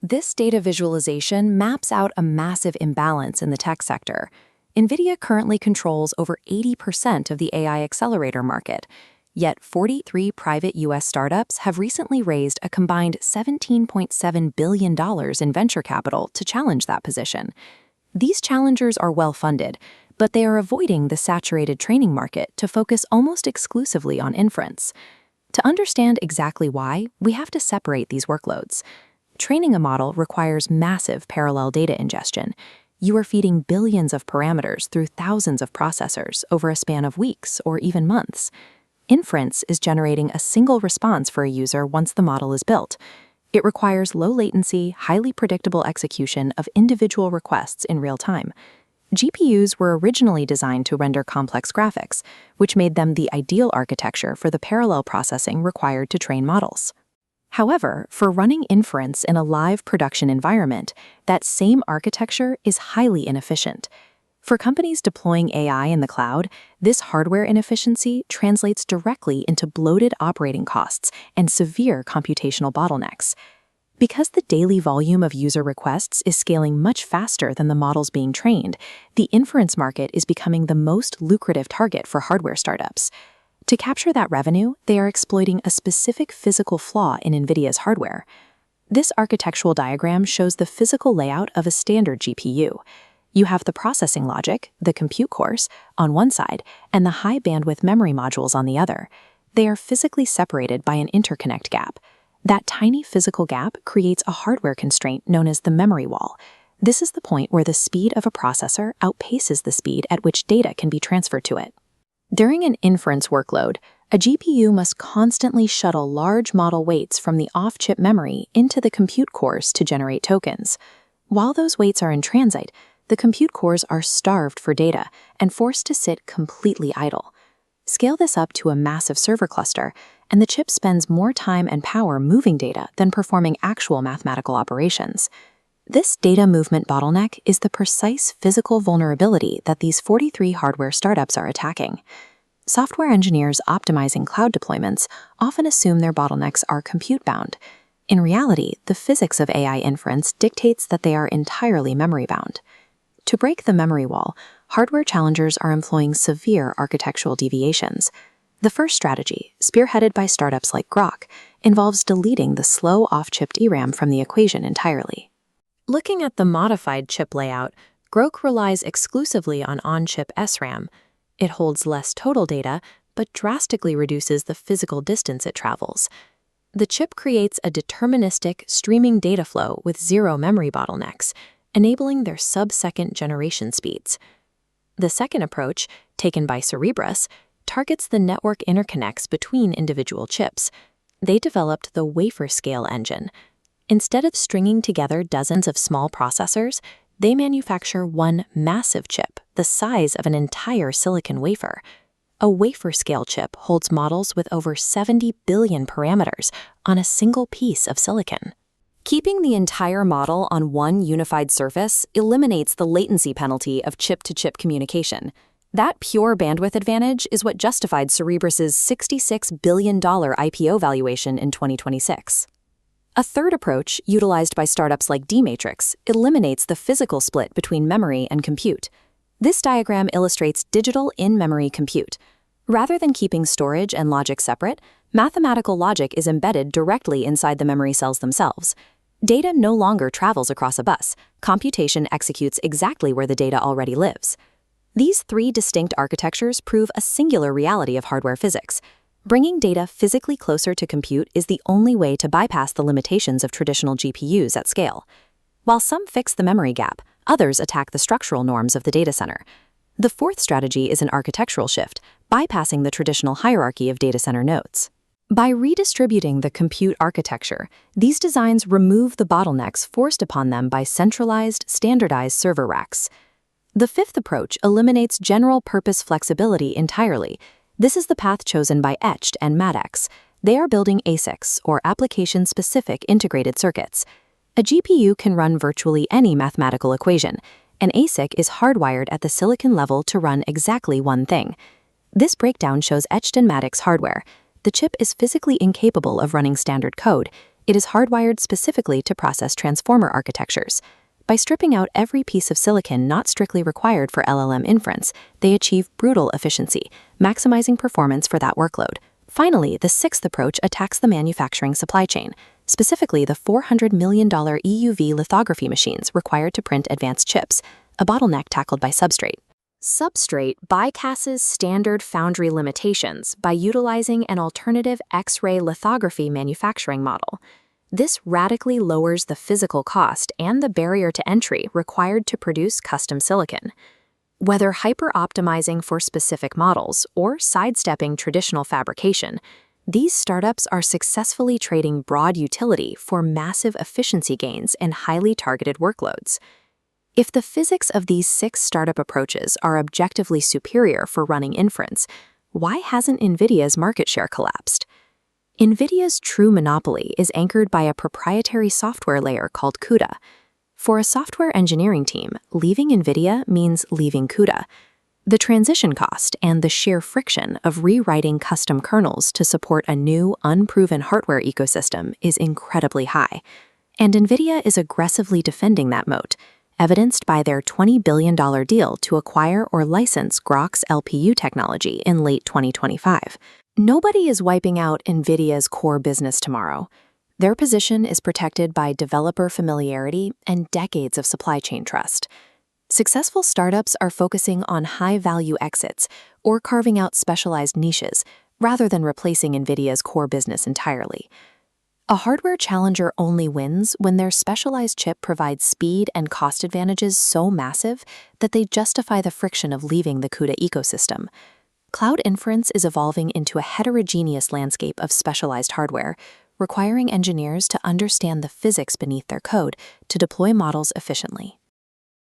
This data visualization maps out a massive imbalance in the tech sector. Nvidia currently controls over 80% of the AI accelerator market, yet 43 private U.S. startups have recently raised a combined $17.7 billion in venture capital to challenge that position. These challengers are well-funded, but they are avoiding the saturated training market to focus almost exclusively on inference. To understand exactly why, we have to separate these workloads. Training a model requires massive parallel data ingestion. You are feeding billions of parameters through thousands of processors over a span of weeks or even months. Inference is generating a single response for a user once the model is built. It requires low latency, highly predictable execution of individual requests in real time. GPUs were originally designed to render complex graphics, which made them the ideal architecture for the parallel processing required to train models. However, for running inference in a live production environment, that same architecture is highly inefficient. For companies deploying AI in the cloud, this hardware inefficiency translates directly into bloated operating costs and severe computational bottlenecks. Because the daily volume of user requests is scaling much faster than the models being trained, the inference market is becoming the most lucrative target for hardware startups. To capture that revenue, they are exploiting a specific physical flaw in Nvidia's hardware. This architectural diagram shows the physical layout of a standard GPU. You have the processing logic, the compute cores, on one side, and the high bandwidth memory modules on the other. They are physically separated by an interconnect gap. That tiny physical gap creates a hardware constraint known as the memory wall. This is the point where the speed of a processor outpaces the speed at which data can be transferred to it. During an inference workload, a GPU must constantly shuttle large model weights from the off-chip memory into the compute cores to generate tokens. While those weights are in transit, the compute cores are starved for data and forced to sit completely idle. Scale this up to a massive server cluster, and the chip spends more time and power moving data than performing actual mathematical operations. This data movement bottleneck is the precise physical vulnerability that these 43 hardware startups are attacking. Software engineers optimizing cloud deployments often assume their bottlenecks are compute-bound. In reality, the physics of AI inference dictates that they are entirely memory-bound. To break the memory wall, hardware challengers are employing severe architectural deviations. The first strategy, spearheaded by startups like Grok, involves deleting the slow off-chip DRAM from the equation entirely. Looking at the modified chip layout, Grok relies exclusively on on-chip SRAM. It holds less total data, but drastically reduces the physical distance it travels. The chip creates a deterministic, streaming data flow with zero memory bottlenecks, enabling their sub-second generation speeds. The second approach, taken by Cerebras, targets the network interconnects between individual chips. They developed the wafer-scale engine. Instead of stringing together dozens of small processors, they manufacture one massive chip, the size of an entire silicon wafer. A wafer-scale chip holds models with over 70 billion parameters on a single piece of silicon. Keeping the entire model on one unified surface eliminates the latency penalty of chip-to-chip communication. That pure bandwidth advantage is what justified Cerebras's $66 billion IPO valuation in 2026. A third approach, utilized by startups like D-Matrix, eliminates the physical split between memory and compute. This diagram illustrates digital in-memory compute. Rather than keeping storage and logic separate, mathematical logic is embedded directly inside the memory cells themselves. Data no longer travels across a bus. Computation executes exactly where the data already lives. These three distinct architectures prove a singular reality of hardware physics. Bringing data physically closer to compute is the only way to bypass the limitations of traditional GPUs at scale. While some fix the memory gap, others attack the structural norms of the data center. The fourth strategy is an architectural shift, bypassing the traditional hierarchy of data center nodes. By redistributing the compute architecture, these designs remove the bottlenecks forced upon them by centralized, standardized server racks. The fifth approach eliminates general-purpose flexibility entirely. This is the path chosen by Etched and Maddox. They are building ASICs, or application-specific integrated circuits. A GPU can run virtually any mathematical equation. An ASIC is hardwired at the silicon level to run exactly one thing. This breakdown shows Etched and Maddox hardware. The chip is physically incapable of running standard code. It is hardwired specifically to process transformer architectures. By stripping out every piece of silicon not strictly required for LLM inference, they achieve brutal efficiency, maximizing performance for that workload. Finally, the sixth approach attacks the manufacturing supply chain, specifically the $400 million EUV lithography machines required to print advanced chips, a bottleneck tackled by Substrate. Substrate bypasses standard foundry limitations by utilizing an alternative X-ray lithography manufacturing model. This radically lowers the physical cost and the barrier to entry required to produce custom silicon. Whether hyper-optimizing for specific models or sidestepping traditional fabrication, these startups are successfully trading broad utility for massive efficiency gains and highly targeted workloads. If the physics of these 6 startup approaches are objectively superior for running inference, why hasn't Nvidia's market share collapsed? Nvidia's true monopoly is anchored by a proprietary software layer called CUDA. For a software engineering team, leaving Nvidia means leaving CUDA. The transition cost and the sheer friction of rewriting custom kernels to support a new, unproven hardware ecosystem is incredibly high. And Nvidia is aggressively defending that moat, evidenced by their $20 billion deal to acquire or license Grok's LPU technology in late 2025. Nobody is wiping out Nvidia's core business tomorrow. Their position is protected by developer familiarity and decades of supply chain trust. Successful startups are focusing on high-value exits or carving out specialized niches, rather than replacing Nvidia's core business entirely. A hardware challenger only wins when their specialized chip provides speed and cost advantages so massive that they justify the friction of leaving the CUDA ecosystem. Cloud inference is evolving into a heterogeneous landscape of specialized hardware, requiring engineers to understand the physics beneath their code to deploy models efficiently.